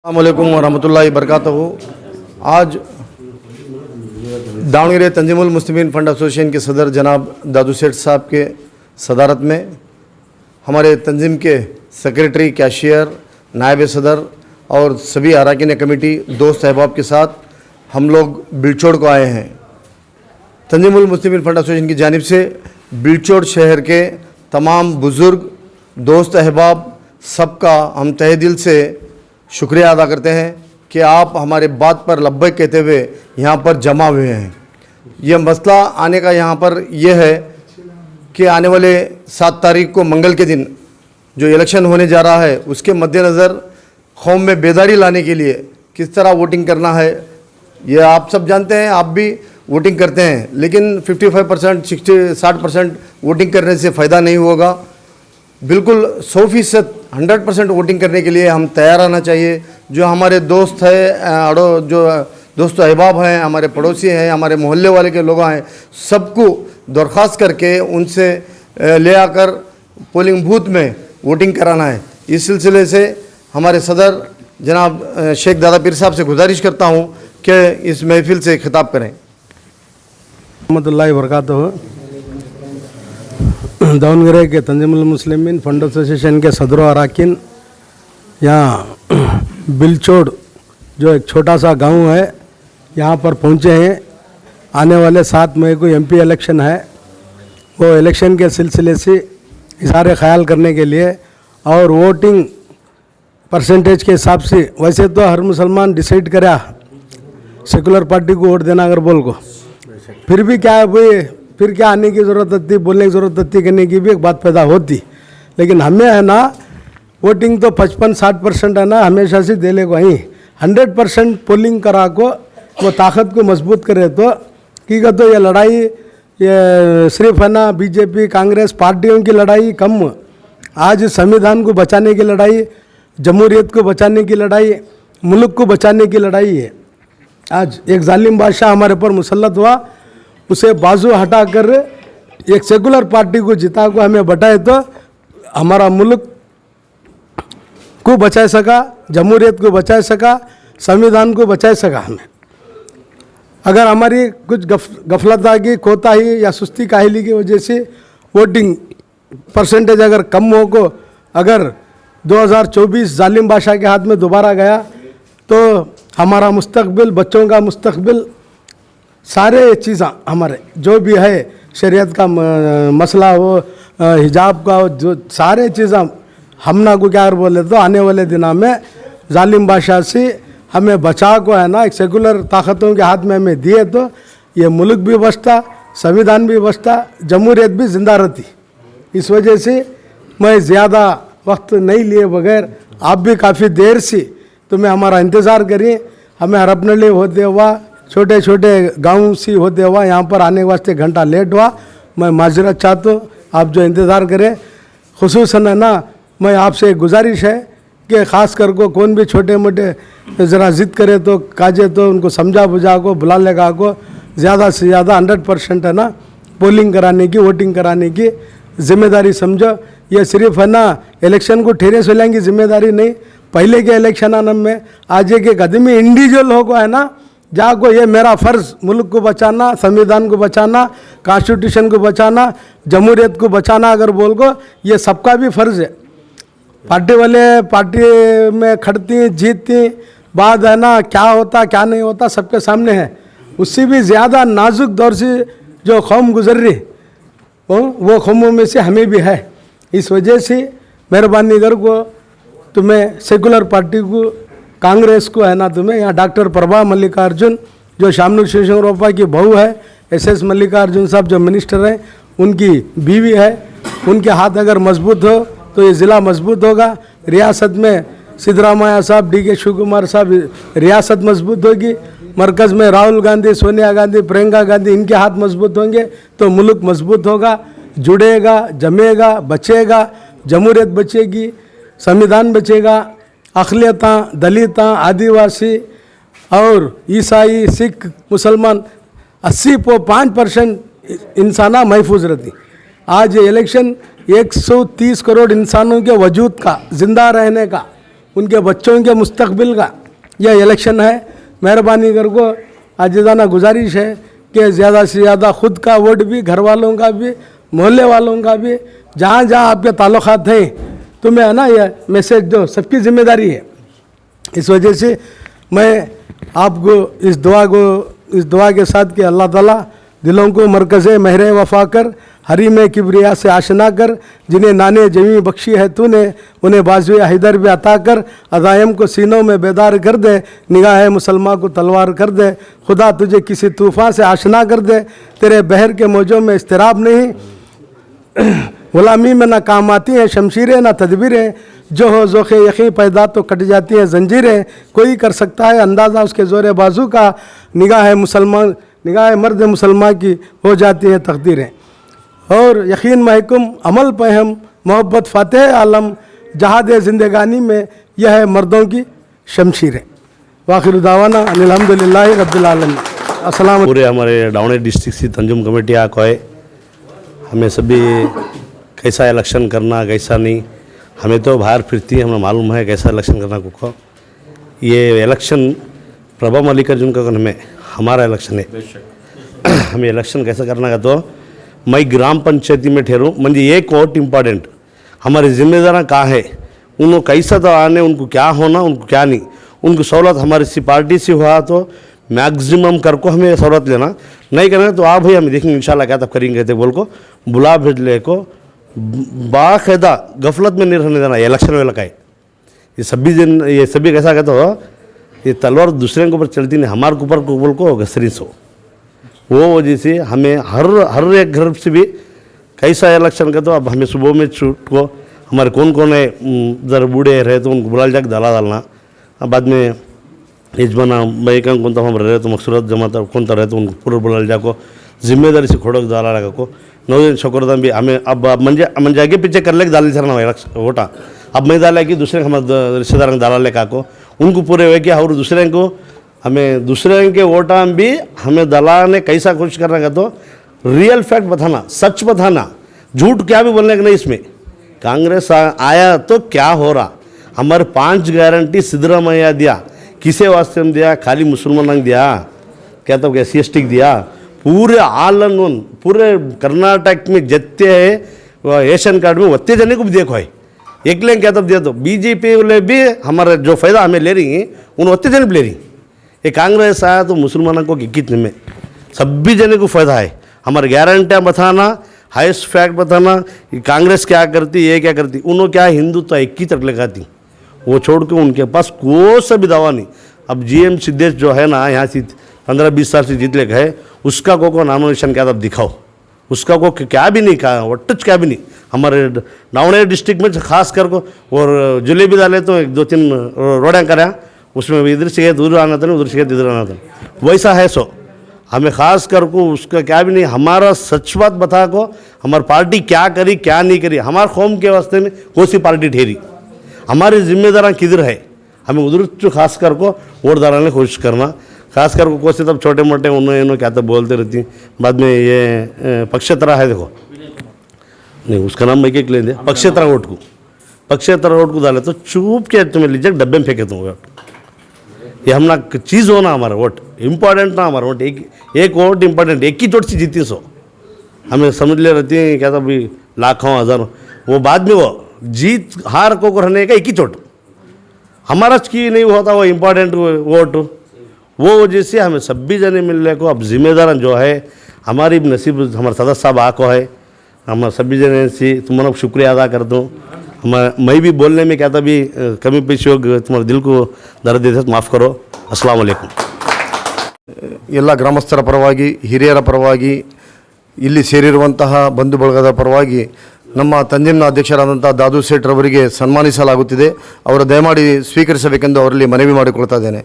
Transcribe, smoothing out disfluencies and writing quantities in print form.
अस्सलामुअलैकुम वरहमतुल्लाहि वबरकातुहू। आज दावणगेरे तंजीमुल मुस्लिमीन फंड एसोसिएशन के सदर जनाब दादू सेठ साहब के सदारत में हमारे तंजीम के सेक्रेटरी, कैशियर, नायब सदर और सभी अरकान कमेटी दोस्त अहबाब के साथ हम लोग बिलचोड़ को आए हैं। तंजीमुल मुस्लिमीन फंड एसोसिएशन की जानिब से बिलचोड़ शहर के तमाम बुज़ुर्ग दोस्त अहबाब सबका हम तहे दिल से शुक्रिया अदा करते हैं कि आप हमारे बात पर लब्बैक कहते हुए यहाँ पर जमा हुए हैं। यह मसला आने का यहाँ पर यह है कि आने वाले 7 तारीख को मंगल के दिन जो इलेक्शन होने जा रहा है, उसके मद्देनज़र कौम में बेदारी लाने के लिए किस तरह वोटिंग करना है ये आप सब जानते हैं, आप भी वोटिंग करते हैं, लेकिन 55%, 60% वोटिंग करने से फ़ायदा नहीं होगा। बिल्कुल 100%, 100% वोटिंग करने के लिए हम तैयार आना चाहिए। जो हमारे दोस्त हैं, जो दोस्त अहबाब हैं, हमारे पड़ोसी हैं, हमारे मोहल्ले वाले के लोग हैं, सबको दरख्वास्त करके उनसे ले आकर पोलिंग बूथ में वोटिंग कराना है। इस सिलसिले से हमारे सदर जनाब शेख दादा पीर साहब से गुजारिश करता हूँ कि इस महफिल से खिताब करें। रहमतुल्लाहि वबरकातुहू। दावणगेरे के तंजीमुल मुस्लिमीन फंड एसोसिएशन के सदर अरकान यहाँ बिलचोड़ जो एक छोटा सा गांव है, यहाँ पर पहुँचे हैं। आने वाले 7 मई को एमपी इलेक्शन है। वो इलेक्शन के सिलसिले से इज़हार ख्याल करने के लिए और वोटिंग परसेंटेज के हिसाब से, वैसे तो हर मुसलमान डिसाइड करा सेकुलर पार्टी को वोट देना अगर बोल को, फिर भी क्या है भाई, फिर क्या आने की ज़रूरत होती, बोलने की ज़रूरत होती, करने की भी एक बात पैदा होती। लेकिन हमें है ना वोटिंग तो 55-60% है ना, हमेशा से दे ले को ही 100% पोलिंग करा को वो ताकत को मजबूत करे तो की का तो ये लड़ाई ये सिर्फ है ना बीजेपी कांग्रेस पार्टियों की लड़ाई कम, आज संविधान को बचाने की लड़ाई, जमहूरियत को बचाने की लड़ाई, मुल्क को बचाने की लड़ाई है। आज एक जालिम बादशाह हमारे पर मुसल्लत हुआ, उसे बाजू हटाकर एक सेकुलर पार्टी को जिता को हमें बटाए तो हमारा मुल्क को बचा सका, जमहूरियत को बचा सका, संविधान को बचा सका। हमें अगर हमारी कुछ गफलता की, कोताही या सुस्ती काहली की वजह से वोटिंग परसेंटेज अगर कम हो को, अगर 2024 जालिम बादशाह के हाथ में दोबारा गया तो हमारा मुस्तकबिल, बच्चों का मुस्तकबिल, सारे चीज़ें हमारे जो भी है, शरीयत का मसला हो, हिजाब का हो, जो सारे चीज़ें हम ना को क्या बोले तो आने वाले दिनों में जालिम बादशाह से हमें बचा को है ना एक सेकुलर ताकतों के हाथ में हमें दिए तो ये मुल्क भी बचता, संविधान भी बचता, जमहूरियत भी जिंदा रहती। इस वजह से मैं ज़्यादा वक्त नहीं लिए बगैर, आप भी काफ़ी देर से तुम्हें हमारा इंतज़ार करिए। हमें हरपनली होते हुआ, छोटे छोटे गांव से होते हुआ यहाँ पर आने के वास्ते घंटा लेट हुआ। मैं माजरत चाहता हूँ, आप जो इंतज़ार करें। खुसूसन है ना मैं आपसे गुजारिश है कि ख़ास कर को कौन भी छोटे मोटे ज़रा ज़िद करे तो काजे तो उनको समझा बुझा को बुला लेगा को ज़्यादा से ज़्यादा 100% है ना पोलिंग कराने की, वोटिंग कराने की जिम्मेदारी समझो। ये सिर्फ है ना इलेक्शन को ठहरे सोलें की जिम्मेदारी नहीं, पहले के इलेक्शन आने में आज एक आदमी इंडिविजुअल हो को है ना जाको ये मेरा फ़र्ज़ मुल्क को बचाना, संविधान को बचाना, कॉन्स्टिट्यूशन को बचाना, जमहूरियत को बचाना अगर बोल को ये सबका भी फ़र्ज़ है। पार्टी वाले पार्टी में खड़ती जीतती बाद है ना क्या होता क्या नहीं होता सबके सामने है। उससे भी ज़्यादा नाजुक दौर से जो कौम गुजर रही वो कौमों में से हमें भी है। इस वजह से मेहरबानी कर को तुम्हें सेकुलर पार्टी को, कांग्रेस को है ना तुम्हें यहाँ डॉक्टर प्रभा मल्लिकार्जुन जो शामनूर शिवशंकरोपा की बहू है, एसएस मल्लिकार्जुन साहब जो मिनिस्टर हैं उनकी बीवी है, उनके हाथ अगर मजबूत हो तो ये ज़िला मजबूत होगा। रियासत में सिद्धरामैया साहब, DK शिव कुमार साहब, रियासत मजबूत होगी। मरकज़ में राहुल गांधी, सोनिया गांधी, प्रियंका गांधी, इनके हाथ मजबूत होंगे तो मुल्क मजबूत होगा, जुड़ेगा, जमेगा, बचेगा, जमहूरियत बचेगी, संविधान बचेगा, अक़लियताँ, दलिताँ, आदिवासी और ईसाई, सिख, मुसलमान 80.5% इंसाना महफूज रहती। आज ये इलेक्शन 130 करोड़ इंसानों के वजूद का, ज़िंदा रहने का, उनके बच्चों के मुस्तकबिल का यह इलेक्शन है। मेहरबानी कर को आजिज़ाना गुजारिश है कि ज़्यादा से ज़्यादा ख़ुद का वोट भी, घर वालों का भी, मोहल्ले वालों का भी, जहाँ जहाँ आपके ताल्लुक़ात हैं, तो मैं है ना ये मैसेज दो, सबकी जिम्मेदारी है। इस वजह से मैं आपको इस दुआ के साथ कि अल्लाह ताला दिलों को मरकज़ महर वफा कर, हरी में किबरिया से आशना कर, जिन्हें नाने जमी बख्शी है तूने, उन्हें बाजुए हैदर भी अता कर, अज़ायम को सीनों में बेदार कर दे, निगाह मुसलमान को तलवार कर दे, खुदा तुझे किसी तूफ़ान से आशना कर दे, तेरे बहर के मौजों में इस्तिराब नहीं, ग़ुलामी में ना काम आती हैं शमशीरें ना तदबीरें, जो हो ज़ोख़े यकीन पैदा तो कट जाती हैं जंजीरें, कोई कर सकता है अंदाज़ा उसके ज़ोर बाजू का, निगाह मर्द मुसलमान की हो जाती हैं तकदीरें, और यकीन महकुम अमल पे हम मोहब्बत फ़ातेह आलम, जहाद ज़िंदगानी में यह है मर्दों की शमशीरें। वाखिर दावाना अल्हम्दुलिल्लाहि रब्बिल आलमीन। अस्सलाम। पूरे हमारे डावणे डिस्ट्रिक्ट की तंजुम कमेटी आको है, हमें सभी कैसा इलेक्शन करना कैसा नहीं, हमें तो बाहर फिरती है, हमें मालूम है कैसा इलेक्शन करना को। ये इलेक्शन प्रभा मल्लिकार्जुन का में हमारा इलेक्शन है। हमें इलेक्शन कैसा करना का, तो मैं ग्राम पंचायती में ठहरूँ, म्हणजे एक वोट इम्पॉर्टेंट, हमारी जिम्मेदार कहाँ है, उनको कैसा तो आने, उनको क्या होना, उनको क्या नहीं, उनको सहूलत हमारी सी पार्टी से हुआ तो मैक्सिमम कर को हमें सहूलत लेना, नहीं करना तो आप भाई हम देखेंगे इंशाल्लाह क्या तब करेंगे थे बोल को बुला भेज ले को बाकायदा गफलत में नहीं रहने देना। इलेक्शन वाला का है ये सभी कैसा कहते हो, ये तलवार दूसरे के ऊपर चलती नहीं, हमारे ऊपर को बोल को घसरी सो, वो वजह से हमें हर एक घर से भी कैसा इलेक्शन का, तो अब हमें सुबह में छूट को हमारे कौन कौन है ज़रा बूढ़े रहे तो उनको बुला जाकर डालना, अब बाद में यजमाना भाई का कौन हम रहे तो मकसूरत जमाता कौन रहे तो उनको पूरा बुला जाको जिम्मेदारी से खोड़क डाला लगा को 9 दिन शुक्रदान भी हमें अब मंजे आगे पीछे कर लेके डाल सरना वोटा, अब मैं डाला कि दूसरे हमारे रिश्तेदार डाला ले को उनको पूरे हुए कि और दूसरे को हमें दूसरे के वोटा भी हमें दलाने कैसा कोशिश करना का, तो रियल फैक्ट बताना, सच बताना, झूठ क्या भी बोलने का नहीं। इसमें कांग्रेस आया तो क्या हो रहा, हमारे 5 गारंटी सिद्धरामैया दिया, किसे वास्ते में दिया, खाली मुसलमान दिया क्या, तो SC ST दिया, पूरे ऑल एंड वन पूरे कर्नाटक में जितने है एशियन कार्ड में उतने जने को भी देखो है, एक लें क्या तब दिया, तो बीजेपी वाले भी हमारा जो फ़ायदा हमें ले रही हैं उन उतने जने भी ले रही। ये कांग्रेस आया तो मुसलमानों को कितने में सभी जने को फ़ायदा है, हमारे गारंटियाँ बताना, हाईएस्ट फैक्ट बताना, कांग्रेस क्या करती, ये क्या करती, उन्होंने क्या हिंदुत्व एक ही तरफ लगाती, वो छोड़ के उनके पास कोई सा भी दावा नहीं। अब GM सिद्धेश जो है ना, यहाँ से 15-20 साल से जीत ले गए, उसका को नामोनेशन क्या तब दिखाओ, उसका को क्या भी नहीं कहा, वो टच क्या भी नहीं। हमारे डावणे डिस्ट्रिक्ट में खास कर को और जलेबी डाले तो 1-2-3 रोडें करा, उसमें इधर से दूर आना था, उधर से इधर आना था, वैसा है। सो हमें खास कर को उसका क्या भी नहीं, हमारा सच बात बता को हमारी पार्टी क्या करी क्या नहीं करी, हमारे कौम के वास्ते में कौन सी पार्टी ठहरी, हमारी जिम्मेदार किधर है, हमें उधर जो खास कर को वोट डालने की कोशिश करना। खास कर को कोशिश तब छोटे मोटे उन्होंने क्या तब बोलते रहती, बाद में ये पक्षेतरा है, देखो नहीं उसका नाम मैं क्या ले दे, पक्षेतरा वोट को डाले तो चुप के तुम्हें लीजिए डब्बे में फेंके तुम वोट, ये हम ना चीज़ हो ना, हमारा वोट इम्पॉर्टेंट ना, हमारा वोट एक वोट इम्पॉर्टेंट, एक ही चोट से जीती सो हमें समझ ले रहती है क्या, तब लाखों हज़ारों वो बाद में वो जीत हार को रहने का एक ही चोट, हमारा की नहीं होता वो इम्पॉर्टेंट वोट, वो वजह से हमें सभी जने मिलने को अब जिम्मेदार जो है हमारी नसीब, हमारे सदस्य साहब आको है, हम सभी जने से तुम्हारा शुक्रिया अदा करता हूँ। मैं भी बोलने में क्या था भी कमी पेशी हो तुम्हारे दिल को दर्द देते तो माफ़ करो। अस्सलाम वालेकुम। ಎಲ್ಲ ಗ್ರಾಮಸ್ಥರ ಪರವಾಗಿ ಹಿರಿಯರ ಪರವಾಗಿ ಇಲ್ಲಿ ಸೇರಿರುವಂತಹ ಬಂಧು ಬಳಗದ ಪರವಾಗಿ ನಮ್ಮ ತಂಜಿಮ್ನ ಅಧ್ಯಕ್ಷರಾದಂಥ ದಾದು ಸೇಠ್ ರವರಿಗೆ ಸನ್ಮಾನಿಸಲಾಗುತ್ತಿದೆ, ಅವರು ದಯಮಾಡಿ ಸ್ವೀಕರಿಸಬೇಕೆಂದು ಅವರಲ್ಲಿ ಮನವಿ ಮಾಡಿಕೊಳ್ತಾ ಇದ್ದೇನೆ.